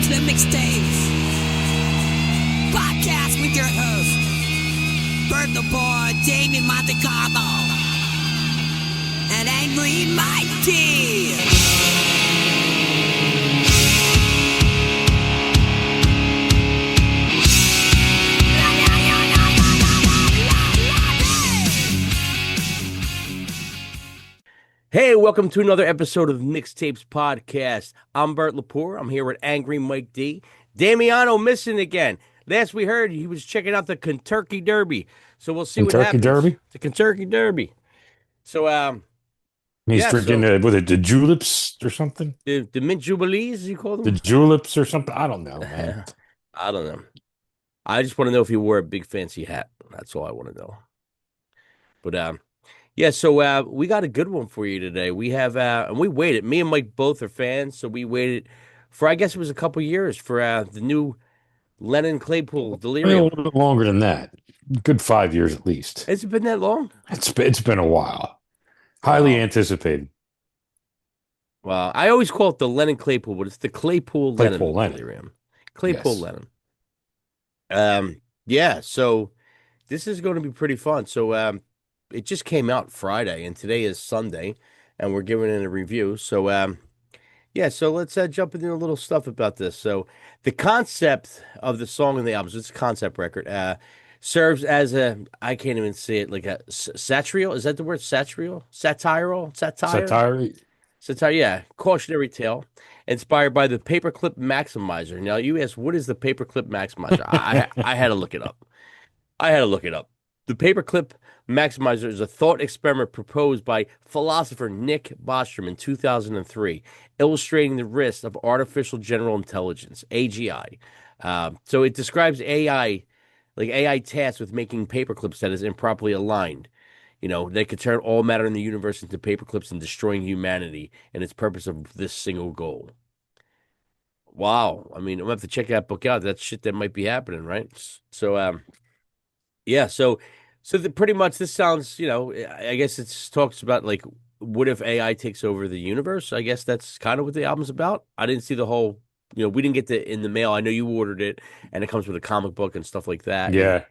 to the Mixtapes podcast with your host, Bert the Boy, Damien Montecarlo, and Angry Mikey. Hey, welcome to another episode of Mixtapes Podcast. I'm Bert Lepore. I'm here with Angry Mike D. Damiano missing again. Last we heard, he was checking out the Kentucky Derby. So we'll see what Kentucky happens. Derby? The Kentucky Derby. So, He's yeah, drinking the juleps or something? the Mint Jubilees, you call The them? juleps or something? I don't know, man. I don't know. I just want to know if he wore a big fancy hat. That's all I want to know. But, yeah, so we got a good one for you today. We have, and we waited. Me and Mike both are fans, so we waited for, I guess it was a couple years for the new Lennon Claypool A Delirium. little bit longer than that. Good 5 years at least. Has it been that long? It's been a while. Highly Wow. anticipated. Well, I always call it the Lennon Claypool, but it's the Claypool Lennon Delirium. Claypool Yes. Lennon. Yeah, so this is going to be pretty fun. So it just came out Friday, and today is Sunday, and we're giving it a review. So yeah, so let's jump into a little stuff about this. So the concept of the song and the album, so it's a concept record, serves as I can't even say it, like a satirical. Is that the word satirical? Satire? Satire, yeah. Cautionary tale inspired by the paperclip maximizer. Now, you ask, what is the paperclip maximizer? I had to look it up. The paperclip maximizer is a thought experiment proposed by philosopher Nick Bostrom in 2003, illustrating the risks of artificial general intelligence, AGI. So it describes AI, like AI tasks with making paperclips that is improperly aligned. You know, they could turn all matter in the universe into paperclips and destroying humanity and its purpose of this single goal. Wow. I mean, I'm gonna have to check that book out. That's shit that might be happening, right? So, yeah. So pretty much this sounds, I guess it talks about like, what if AI takes over the universe? I guess that's kind of what the album's about. I didn't see the whole, we didn't get the in the mail. I know you ordered it, and it comes with a comic book and stuff like that. Yeah.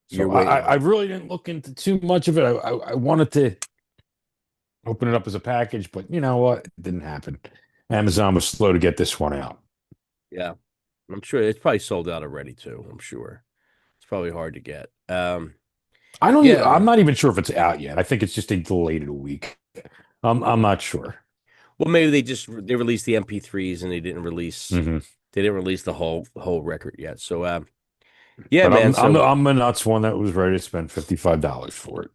You're So waiting. I really didn't look into too much of it. I wanted to open it up as a package, but you know what? It didn't happen. Amazon was slow to get this one out. Yeah, I'm sure it's probably sold out already too. I'm sure it's probably hard to get. I'm not even sure if it's out yet. I think it's just they delayed it a week. I'm not sure. Well, maybe they released the MP3s and they didn't release the whole record yet. So yeah, But man. I'm a nuts one that was ready to spend $55 for it.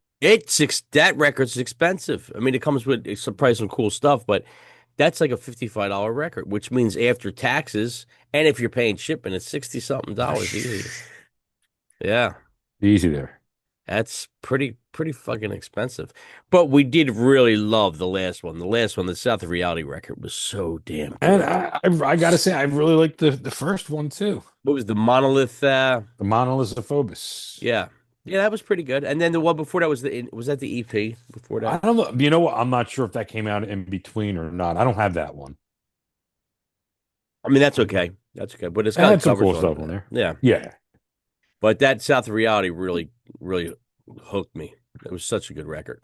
That record's expensive. I mean, it comes with probably some cool stuff, but that's like a $55 record, which means after taxes and if you're paying shipping, it's $60-something easy. Yeah. Easy there. That's pretty fucking expensive. But we did really love the last one. The South of Reality record was so damn good. And I gotta say, I really liked the first one too. What was the Monolith? The Monolith of Phobos. Yeah, that was pretty good. And then the one before that was that the EP before I that? don't know. You know what? I'm not sure if that came out in between or not. I don't have that one. I mean, that's okay. But it's It got had some covers cool stuff on there. Yeah. Yeah. But that South of Reality really, really hooked me. It was such a good record.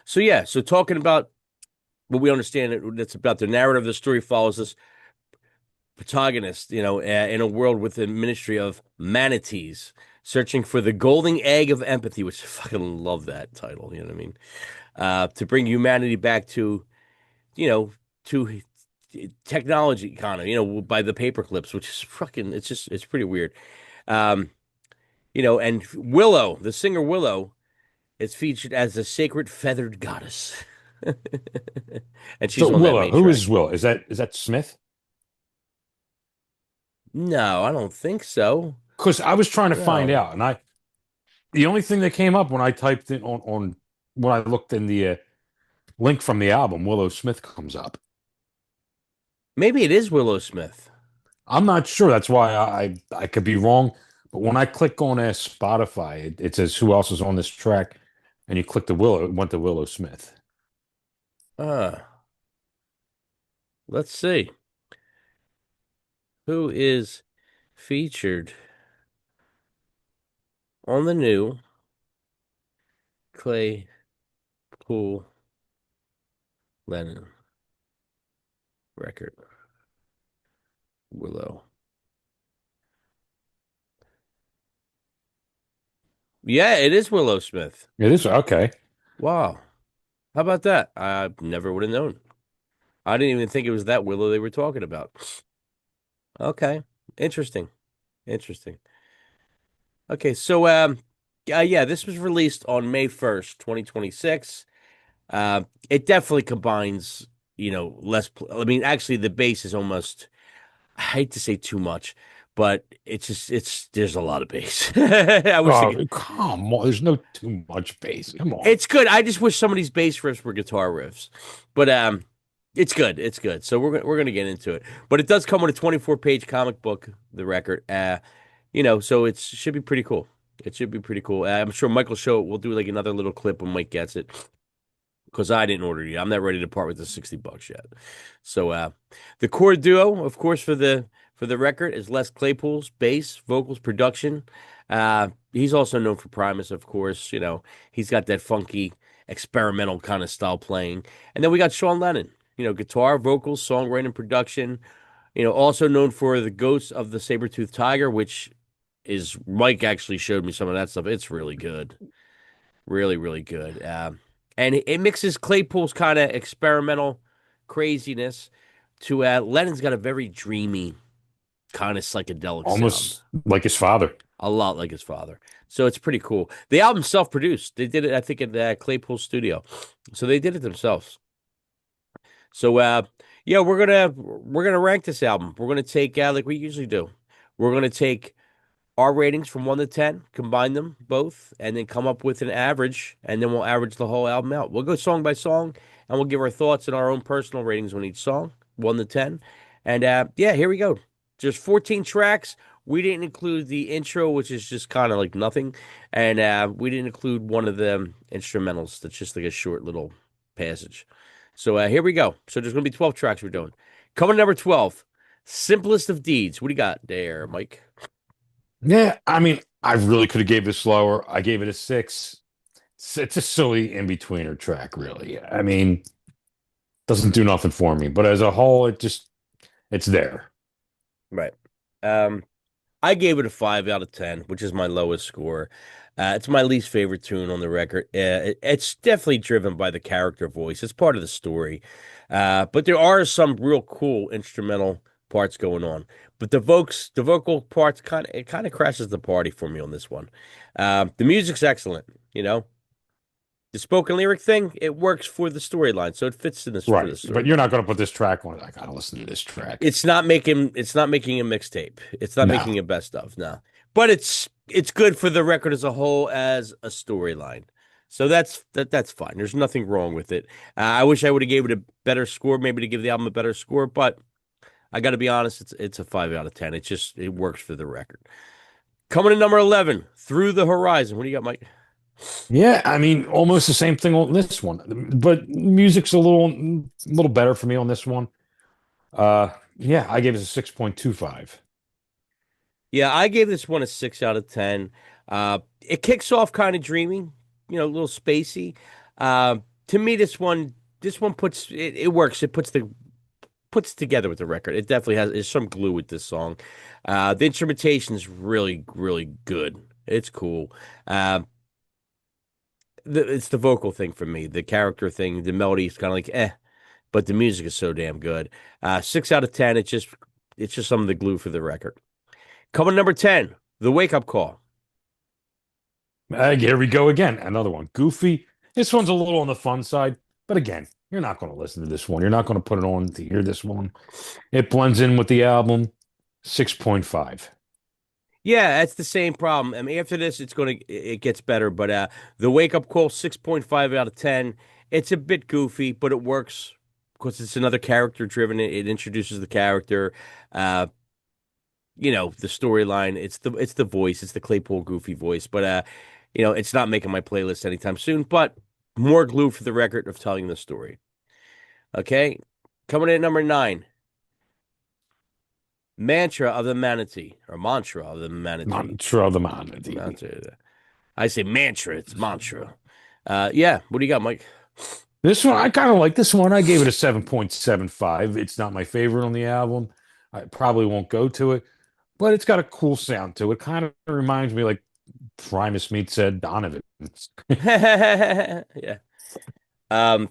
So talking about what we understand, it's about the narrative of the story follows this protagonist, in a world with a ministry of manatees searching for the golden egg of empathy, which I fucking love that title, you know what I mean? To bring humanity back to technology kind of, by the paperclips, which is fucking, it's pretty weird. And Willow, the singer Willow, is featured as a sacred feathered goddess. And she's So on that Willow, main who track. is Willow? Is that Smith? No, I don't think so. Because I was trying to find No. out, and the only thing that came up when I typed in on when I looked in the link from the album, Willow Smith comes up. Maybe it is Willow Smith. I'm not sure. That's why I could be wrong. But when I click on Spotify, it says who else is on this track, and you click the Willow, it went to Willow Smith. Let's see. who is featured on the new Claypool Lennon record, Willow. Yeah, it is Willow Smith. It is okay. Wow. How about that? I never would have known. I didn't even think it was that Willow they were talking about. Okay. Interesting. Interesting. Okay, so yeah, this was released on May 1st, 2026. It definitely combines, less I mean, actually the bass is almost, I hate to say too much, but there's a lot of bass. I wish Oh, come on. There's no too much bass. Come on. it's good. I just wish some of these bass riffs were guitar riffs. But it's good. It's good. So we're gonna get into it. But it does come with a 24-page comic book, the record. So it should be pretty cool. It should be pretty cool. I'm sure Michael Show will do like another little clip when Mike gets it because I didn't order it yet. I'm not ready to part with the $60 yet. So the core duo, of course, for the record is Les Claypool's bass, vocals, production. He's also known for Primus, of course. He's got that funky experimental kind of style playing. And then we got Sean Lennon, guitar, vocals, songwriting, production. Also known for the Ghosts of the Saber-Toothed Tiger, which is Mike actually showed me some of that stuff. It's really good. Really, really good. And it mixes Claypool's kind of experimental craziness to Lennon's got a very dreamy, kind of psychedelic sound. Almost like his father. A lot like his father. So it's pretty cool. The album's self-produced. They did it, I think, at Claypool's studio. So they did it themselves. So yeah, we're gonna rank this album. We're gonna take like we usually do. We're gonna take our ratings from 1 to 10, combine them both, and then come up with an average, and then we'll average the whole album out. We'll go song by song, and we'll give our thoughts and our own personal ratings on each song, 1 to 10. And yeah, here we go. Just 14 tracks. We didn't include the intro, which is just kind of like nothing, and we didn't include one of the instrumentals. That's just like a short little passage. So here we go. So there's going to be 12 tracks we're doing. Coming to number 12, Simplest of Deeds. What do you got there, Mike? Yeah, I mean, I really could have gave this lower. I gave it a 6. It's a silly in-betweener track, really. I mean, doesn't do nothing for me. But as a whole, it's there. Right. I gave it a 5 out of 10, which is my lowest score. It's my least favorite tune on the record. It's definitely driven by the character voice. It's part of the story. But there are some real cool instrumental parts going on. But the vocal parts kind of crashes the party for me on this one. The music's excellent, The spoken lyric thing, it works for the storyline, so it fits in this for the Right. story. But you're not going to put this track on. I gotta listen to this track. It's not making a mixtape. It's not No. making a best of, no. But it's good for the record as a whole as a storyline. So that's fine. There's nothing wrong with it. I wish I would have gave it a better score, maybe to give the album a better score, but I got to be honest, it's a 5 out of 10. It works for the record. Coming to number 11, Through the Horizon. What do you got, Mike? Yeah, I mean, almost the same thing on this one, but music's a little better for me on this one. Yeah, I gave it a 6.25. Yeah, I gave this one a 6 out of 10. It kicks off kind of dreamy, a little spacey. To me, this one it works. It puts together with the record. It definitely there's some glue with this song. The instrumentation is really, really good. It's cool. It's the vocal thing for me, the character thing, the melody is kind of like but the music is so damn good. 6 out of 10. It's just some of the glue for the record. Coming number 10, The Wake Up Call. Here we go again. Another one. Goofy. This one's a little on the fun side, but again, you're not going to listen to this one. You're not going to put it on to hear this one. It blends in with the album. 6.5. Yeah, that's the same problem. I mean, after this, it gets better. But The Wake Up Call, 6.5 out of 10. It's a bit goofy, but it works because it's another character driven. It introduces the character. The storyline. It's the voice. It's the Claypool goofy voice. But it's not making my playlist anytime soon. But more glue for the record of telling the story. Okay, coming in at number 9, Mantra of the Manatee, or Mantra of the Manatee. Mantra of the Manatee. Mantra. I say mantra, it's mantra. Yeah, what do you got, Mike? This one, I kind of like this one. I gave it a 7.75. It's not my favorite on the album. I probably won't go to it, but it's got a cool sound to it. Kind of reminds me like Primus meets Donovan. Yeah. Um,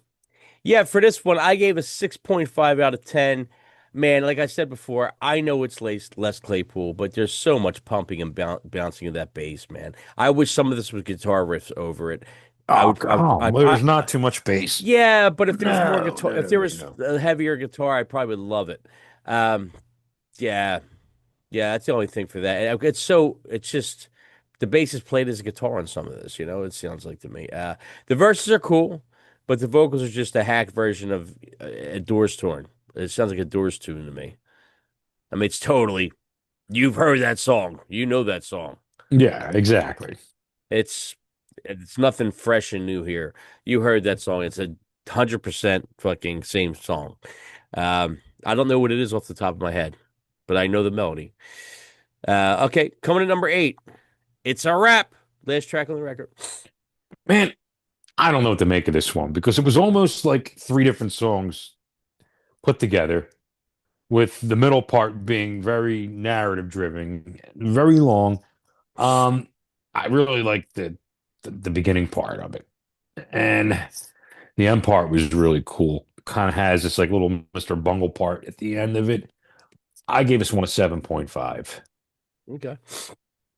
yeah, for this one, I gave a 6.5 out of 10. Man, like I said before, I know it's less Claypool, but there's so much pumping and bouncing of that bass, man. I wish some of this was guitar riffs over it. Oh, there's not too much bass. Yeah, but if there was more guitar, if there no, was no. a heavier guitar, I probably would love it. Um, yeah, yeah, that's the only thing for that. It's just the bass is played as a guitar on some of this, it sounds like to me. The verses are cool, but the vocals are just a hack version of a Doors torn. It sounds like a Doors tune to me. I mean, you've heard that song. You know that song. Yeah, exactly. It's nothing fresh and new here. You heard that song. It's 100% fucking same song. I don't know what it is off the top of my head, but I know the melody. Okay, coming to number 8. It's a wrap. Last track on the record. Man, I don't know what to make of this one because it was almost like 3 different songs put together, with the middle part being very narrative driven, very long. I really liked the beginning part of it, and the end part was really cool. Kind of has this like little Mr. Bungle part at the end of it. I gave this one a 7.5. Okay.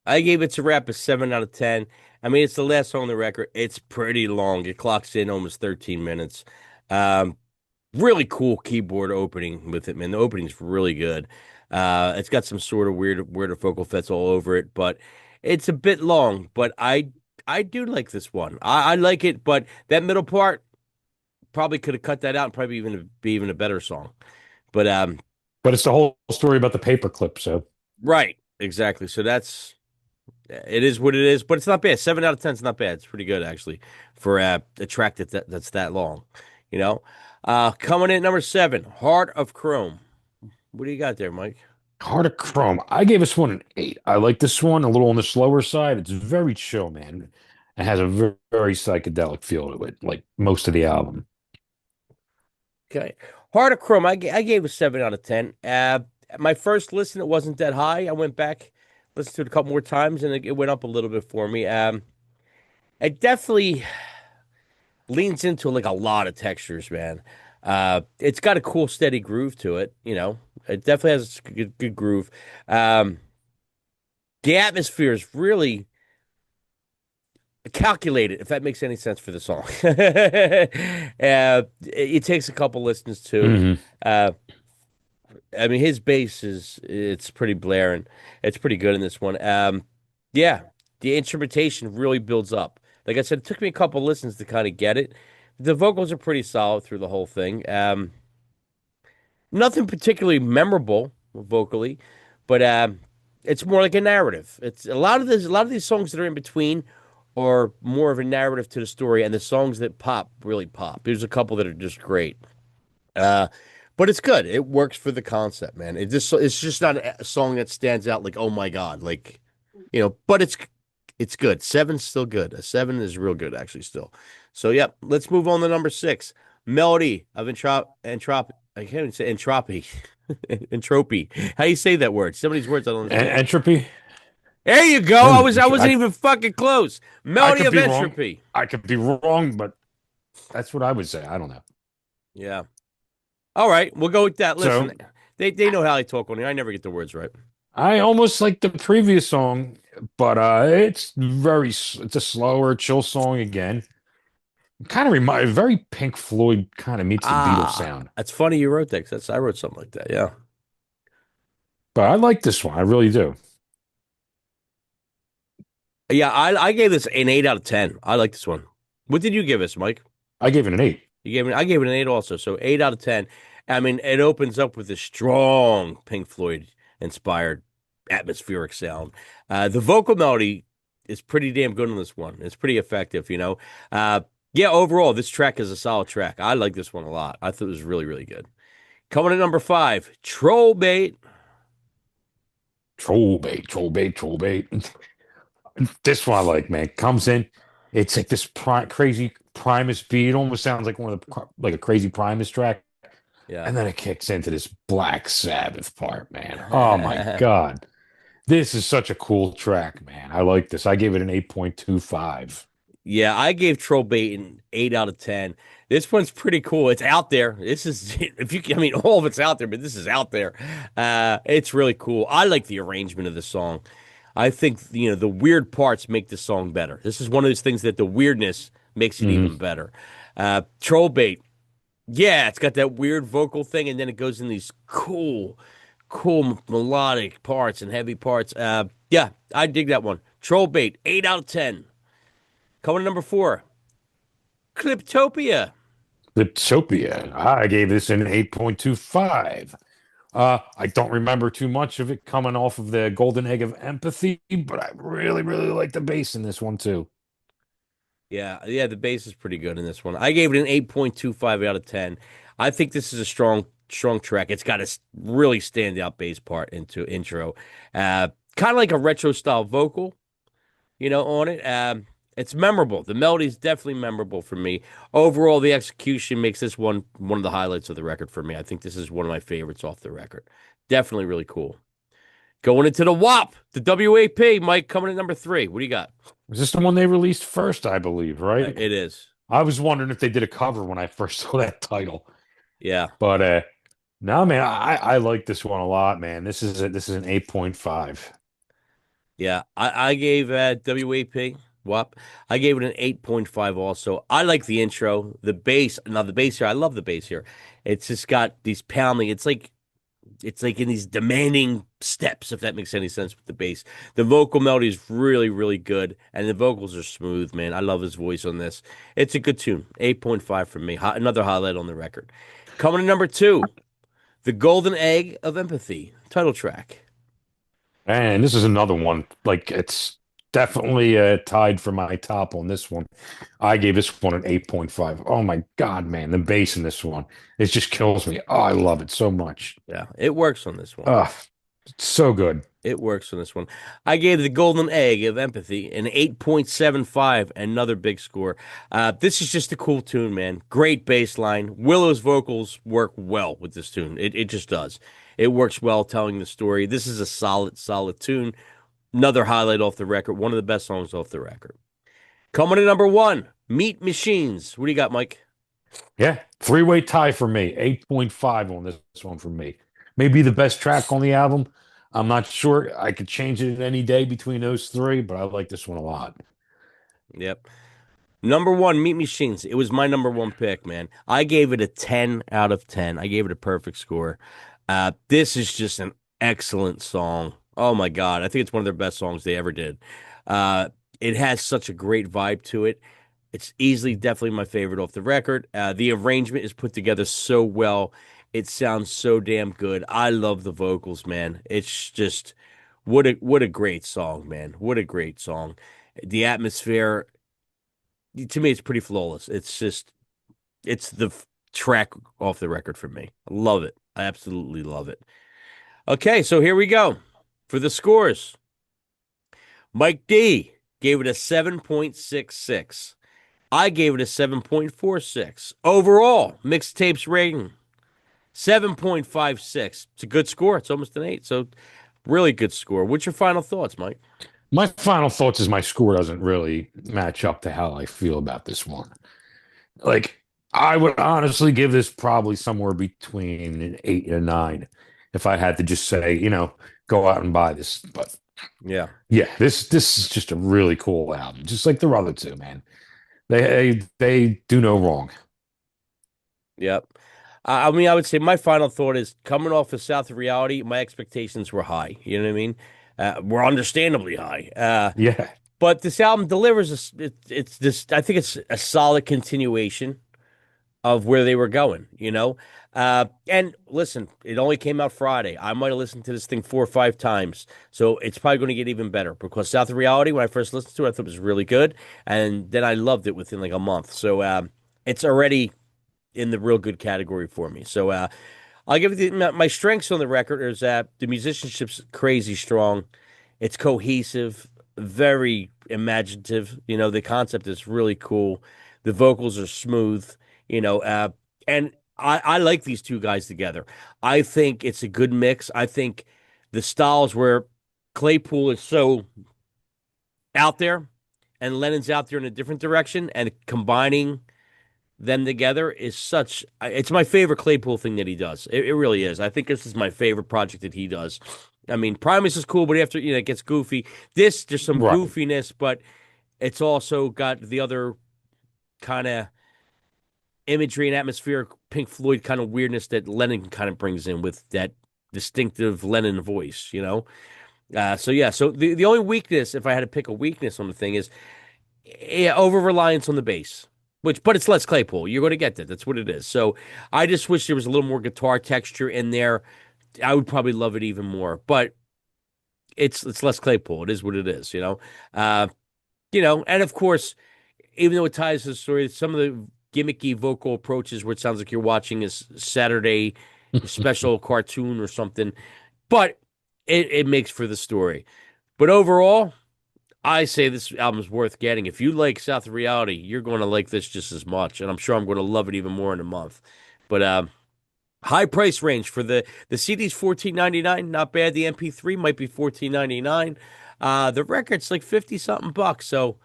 I gave It's a Wrap a 7 out of 10. I mean, it's the last song on the record. It's pretty long. It clocks in almost 13 minutes. Really cool keyboard opening with it, man. The opening's really good. It's got some sort of weirder vocal fets all over it, but it's a bit long. But I do like this one. I like it, but that middle part probably could have cut that out and probably be even a better song. But it's the whole story about the paperclip, so right, exactly. So it is what it is, but it's not bad. 7 out of 10 is not bad. It's pretty good actually for a track that's that long, you know. Coming in at number 7, Heart of Chrome. What do you got there, Mike? Heart of Chrome. I gave this one an 8. I like this one a little on the slower side. It's very chill, man. It has a very, very psychedelic feel to it, like most of the album. Okay. Heart of Chrome, I gave a 7 out of 10. My first listen, it wasn't that high. I went back, listened to it a couple more times, and it went up a little bit for me. It definitely leans into like a lot of textures, man. It's got a cool, steady groove to it. It definitely has a good groove. The atmosphere is really calculated, if that makes any sense for the song. It takes a couple listens too. I mean, his bass it's pretty blaring. It's pretty good in this one. Yeah, the instrumentation really builds up. Like I said, it took me a couple listens to kind of get it. The vocals are pretty solid through the whole thing. Nothing particularly memorable vocally, but it's more like a narrative. It's a lot of these songs that are in between are more of a narrative to the story, and the songs that pop really pop. There's a couple that are just great. But it's good. It works for the concept, man. It's just not a song that stands out like, oh my God, like, but it's good. 7's still good. A 7 is real good, actually, still. So, yep, let's move on to number 6. Melody of Entropy. I can't even say entropy. Entropy. How do you say that word? Some of these words I don't understand. Entropy. There you go. I wasn't even fucking close. Melody of Entropy. I could be wrong, but that's what I would say. I don't know. Yeah. All right, we'll go with that. Listen, So, they know how I talk on here. I never get the words right. I almost like the previous song, but it's a slower, chill song again. Kind of very Pink Floyd kind of meets the Beatles sound. That's funny you wrote that because I wrote something like that. Yeah. But I like this one. I really do. Yeah, I gave this an 8 out of 10. I like this one. What did you give us, Mike? I gave it an 8. I gave it an 8 also. So 8 out of 10. I mean, it opens up with a strong Pink Floyd inspired atmospheric sound. The vocal melody is pretty damn good on this one. It's pretty effective, Yeah, overall, this track is a solid track. I like this one a lot. I thought it was really, really good. Coming at number 5, Troll Bait. Troll bait, troll bait, troll bait. This one I like, man. Comes in, it's like this crazy Primus beat. It almost sounds like one of the like a crazy Primus track. Yeah. And then it kicks into this Black Sabbath part, man. Oh my God. This is such a cool track, man. I like this. I gave it an 8.25. Yeah, I gave Troll Bait an 8 out of 10. This one's pretty cool. It's out there. This is if you I mean all of it's out there, but this is out there. It's really cool. I like the arrangement of the song. I think the weird parts make the song better. This is one of those things that the weirdness makes it Hmm. even better. Troll Bait. Yeah, it's got that weird vocal thing and then it goes in these cool melodic parts and heavy parts. Yeah, I dig that one. Troll Bait, 8 out of 10. Coming to number 4. Cliptopia. Liptopia. I gave this an 8.25. I don't remember too much of it coming off of the Golden Egg of Empathy, but I really, really like the bass in this one too. Yeah, the bass is pretty good in this one. I gave it an 8.25 out of 10. I think this is a strong track. It's got a really standout bass part into intro. Kind of like a retro style vocal, on it. It's memorable. The melody's definitely memorable for me. Overall, the execution makes this one of the highlights of the record for me. I think this is one of my favorites off the record. Definitely really cool. Going into the WAP, the WAP, Mike, coming at number 3. What do you got? Is this the one they released first, I believe, right? It is. I was wondering if they did a cover when I first saw that title. Yeah. But no, man, I like this one a lot, man. This is an 8.5. Yeah, I gave WAP WAP. I gave it an 8.5 also. I like the intro, the bass. Now the bass here, I love the bass here. It's just got these pounding. It's like in these demanding steps, if that makes any sense with the bass. The vocal melody is really, really good, and the vocals are smooth, man. I love his voice on this. It's a good tune. 8.5 from me. Another highlight on the record. Coming to number 2, The Golden Egg of Empathy, title track. And this is another one. Like it's definitely tied for my top on this one. I gave this one an 8.5. Oh my God, man, the bass in this one, it just kills me. Oh, I love it so much. Yeah, it works on this one. Oh, it's so good. It works on this one. I gave The Golden Egg of Empathy an 8.75, another big score. This is just a cool tune, man. Great bass line. Willow's vocals work well with this tune. It just does. It works well telling the story. This is a solid tune. Another highlight off the record. One of the best songs off the record. Coming to number 1, Meat Machines. What do you got, Mike? Yeah, three-way tie for me. 8.5 on this one for me. Maybe the best track on the album. I'm not sure. I could change it any day between those three, but I like this one a lot. Yep. Number 1, Meat Machines. It was my number 1 pick, man. I gave it a 10 out of 10. I gave it a perfect score. This is just an excellent song. Oh my God. I think it's one of their best songs they ever did. Uh, it has such a great vibe to it. It's easily, definitely my favorite off the record. The arrangement is put together so well. It sounds so damn good. I love the vocals, man. It's just what a great song, man. What a great song. The atmosphere, to me, it's pretty flawless. It's the track off the record for me. I love it. I absolutely love it. Okay, so here we go for the scores. Mike D gave it a 7.66. I gave it a 7.46. Overall, mixtapes rating 7.56. It's a good score. It's almost an 8. So, really good score. What's your final thoughts, Mike? My final thoughts is my score doesn't really match up to how I feel about this one. Like, I would honestly give this probably somewhere between an 8 and a 9 if I had to just say, go out and buy this. But Yeah. yeah, this is just a really cool album, just like the other two, man. They do no wrong. Yep. I mean, I would say my final thought is coming off of South of Reality, my expectations were high. You know what I mean? Were understandably high. Yeah. But this album delivers. It's this. I think it's a solid continuation of where they were going. And listen, it only came out Friday. I might have listened to this thing 4 or 5 times, so it's probably going to get even better. Because South of Reality, when I first listened to it, I thought it was really good, and then I loved it within like a month. So it's already in the real good category for me. So I'll give you my strengths on the record is that the musicianship's crazy strong. It's cohesive, very imaginative. The concept is really cool. The vocals are smooth, and I like these two guys together. I think it's a good mix. I think the styles where Claypool is so out there and Lennon's out there in a different direction and combining them together is it's my favorite Claypool thing that he does. It really is. I think this is my favorite project that he does. I mean, Primus is cool, but after it gets goofy. There's some Right. goofiness, but it's also got the other kind of imagery and atmospheric Pink Floyd kind of weirdness that Lennon kind of brings in with that distinctive Lennon voice. So yeah, so the only weakness, if I had to pick a weakness on the thing, is over reliance on the bass. But it's Les Claypool. You're going to get that. That's what it is. So I just wish there was a little more guitar texture in there. I would probably love it even more. But it's Les Claypool. It is what it is. And of course, even though it ties to the story, some of the gimmicky vocal approaches where it sounds like you're watching a Saturday special cartoon or something, but it makes for the story. But overall, I say this album's worth getting. If you like South of Reality, you're going to like this just as much, and I'm sure I'm going to love it even more in a month. But high price range for the CD's $14.99, not bad. The MP3 might be $14.99. The record's like 50 something bucks. So,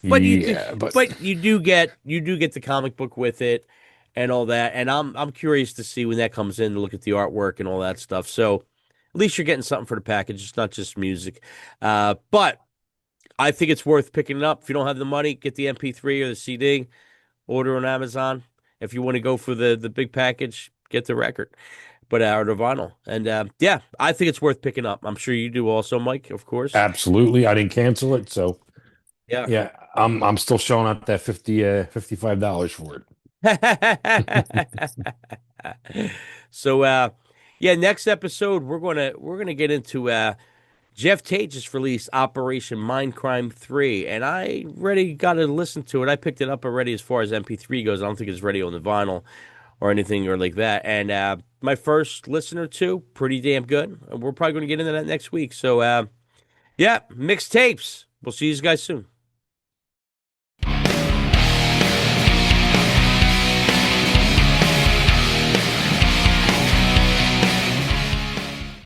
but Yeah, but you do get the comic book with it and all that. And I'm curious to see when that comes in to look at the artwork and all that stuff. So at least you're getting something for the package. It's not just music. But I think it's worth picking it up. If you don't have the money, get the MP3 or the CD, order on Amazon. If you want to go for the big package, get the record, but or the vinyl. And yeah, I think it's worth picking up. I'm sure you do also, Mike, of course. absolutely, I didn't cancel it, so Yeah. yeah, I'm still showing out that $55 for it. So yeah, next episode we're gonna get into Jeff Tate just released Operation Mindcrime 3, and I already got to listen to it. I picked it up already as far as MP3 goes. I don't think it's ready on the vinyl or anything or like that. And my first listen or two, pretty damn good. And we're probably going to get into that next week. So yeah, mixtapes. We'll see you guys soon.